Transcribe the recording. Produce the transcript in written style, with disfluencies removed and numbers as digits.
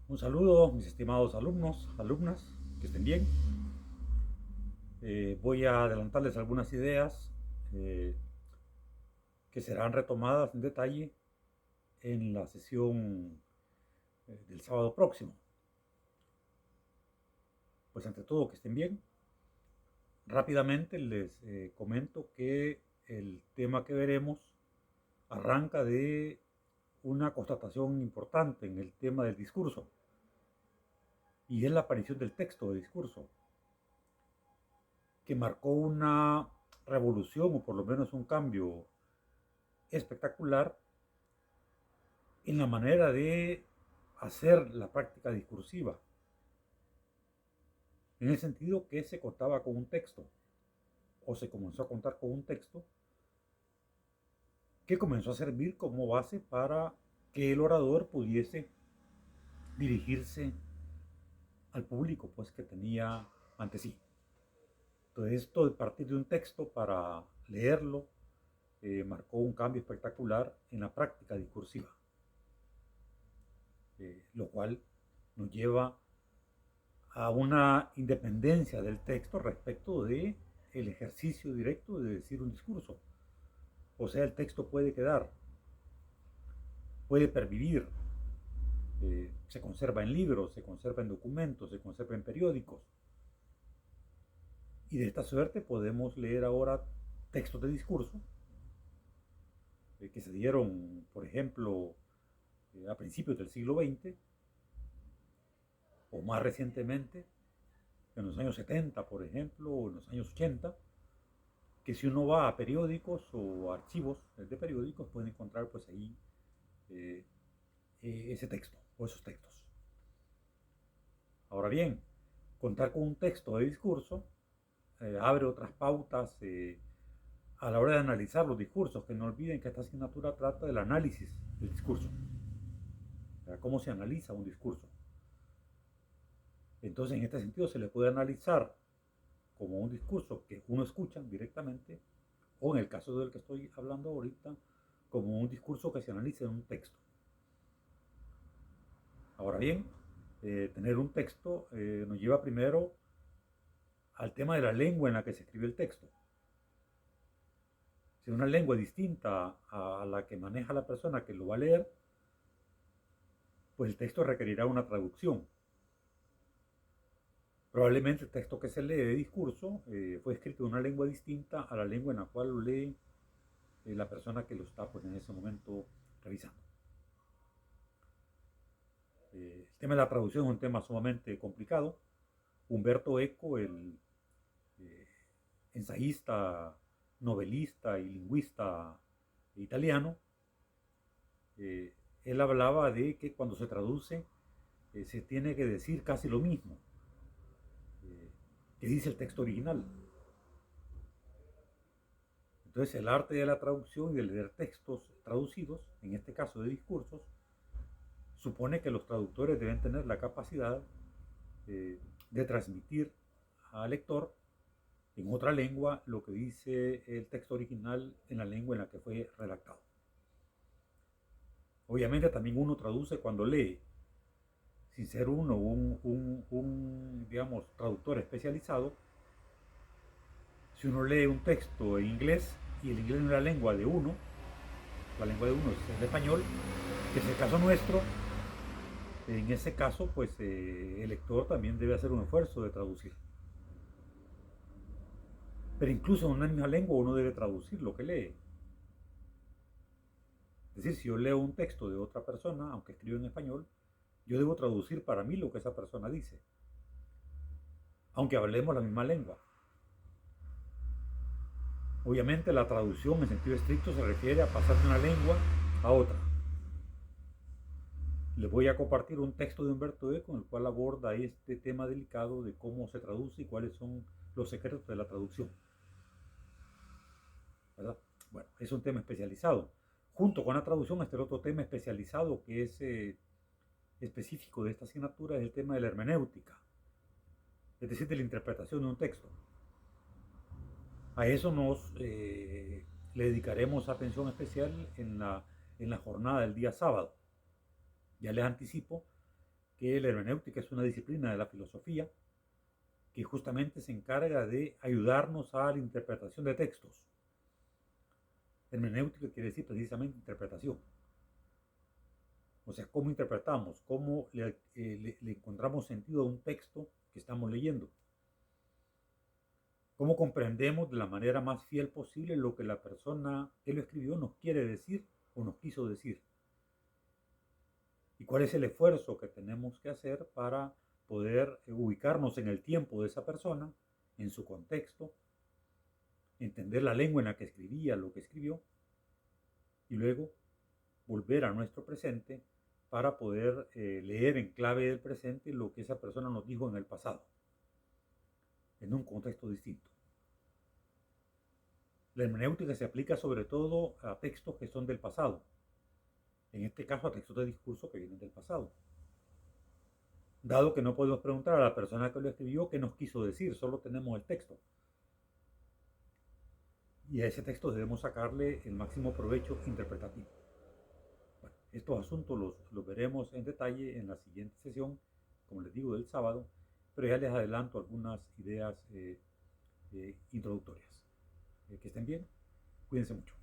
Un saludo, mis estimados alumnos, alumnas, que estén bien. Voy a adelantarles algunas ideas eh, que serán retomadas en detalle en la sesión del sábado próximo. Pues ante todo, que estén bien. Rápidamente les comento que el tema que veremos arranca de una constatación importante en el tema del discurso, y es la aparición del texto de discurso, que marcó una revolución o por lo menos un cambio espectacular en la manera de hacer la práctica discursiva, en el sentido que se contaba con un texto, o se comenzó a contar con un texto que comenzó a servir como base para que el orador pudiese dirigirse al público pues que tenía ante sí. Entonces esto de partir de un texto para leerlo marcó un cambio espectacular en la práctica discursiva, lo cual nos lleva a una independencia del texto respecto de el ejercicio directo de decir un discurso. O sea, el texto puede quedar, puede pervivir, se conserva en libros, se conserva en documentos, se conserva en periódicos. Y de esta suerte podemos leer ahora textos de discurso que se dieron, por ejemplo, a principios del siglo XX o más recientemente, en los años 70, por ejemplo, o en los años 80, que si uno va a periódicos o archivos de periódicos puede encontrar pues ahí eh, ese texto o esos textos. Ahora bien, contar con un texto de discurso abre otras pautas a la hora de analizar los discursos, que no olviden que esta asignatura trata del análisis del discurso, cómo se analiza un discurso. Entonces, en este sentido, se le puede analizar como un discurso que uno escucha directamente, o en el caso del que estoy hablando ahorita, como un discurso que se analiza en un texto. Ahora bien, tener un texto nos lleva primero al tema de la lengua en la que se escribe el texto. Si es una lengua distinta a la que maneja la persona que lo va a leer, pues el texto requerirá una traducción. Probablemente el texto que se lee de discurso fue escrito en una lengua distinta a la lengua en la cual lo lee la persona que lo está pues, en ese momento revisando. El tema de la traducción es un tema sumamente complicado. Humberto Eco, el eh, ensayista, novelista y lingüista italiano, él hablaba de que cuando se traduce se tiene que decir casi lo mismo que dice el texto original. Entonces el arte de la traducción y de leer textos traducidos, en este caso de discursos, supone que los traductores deben tener la capacidad de transmitir al lector en otra lengua lo que dice el texto original en la lengua en la que fue redactado. Obviamente también uno traduce cuando lee, sin ser uno digamos, traductor especializado. Si uno lee un texto en inglés y el inglés no es la lengua de uno, la lengua de uno es el español, que es el caso nuestro, en ese caso pues el lector también debe hacer un esfuerzo de traducir. Pero incluso en una misma lengua uno debe traducir lo que lee. Es decir, si yo leo un texto de otra persona, aunque escribo en español, yo debo traducir para mí lo que esa persona dice, aunque hablemos la misma lengua. Obviamente la traducción en sentido estricto se refiere a pasar de una lengua a otra. Les voy a compartir un texto de Humberto Eco en el cual aborda este tema delicado de cómo se traduce y cuáles son los secretos de la traducción. ¿Verdad? Bueno, es un tema especializado. Junto con la traducción, este otro tema especializado que es específico de esta asignatura es el tema de la hermenéutica, es decir, de la interpretación de un texto. A eso le dedicaremos atención especial en la jornada del día sábado. Ya les anticipo que la hermenéutica es una disciplina de la filosofía que justamente se encarga de ayudarnos a la interpretación de textos. Hermenéutica quiere decir precisamente interpretación. O sea, cómo interpretamos, cómo le encontramos sentido a un texto que estamos leyendo. Cómo comprendemos de la manera más fiel posible lo que la persona que lo escribió nos quiere decir o nos quiso decir. Y cuál es el esfuerzo que tenemos que hacer para poder ubicarnos en el tiempo de esa persona, en su contexto, entender la lengua en la que escribía lo que escribió y luego volver a nuestro presente para poder leer en clave del presente lo que esa persona nos dijo en el pasado, en un contexto distinto. La hermenéutica se aplica sobre todo a textos que son del pasado, en este caso a textos de discurso que vienen del pasado. Dado que no podemos preguntar a la persona que lo escribió qué nos quiso decir, solo tenemos el texto. Y a ese texto debemos sacarle el máximo provecho interpretativo. Bueno, estos asuntos los veremos en detalle en la siguiente sesión, como les digo, del sábado, pero ya les adelanto algunas ideas introductorias. Que estén bien, cuídense mucho.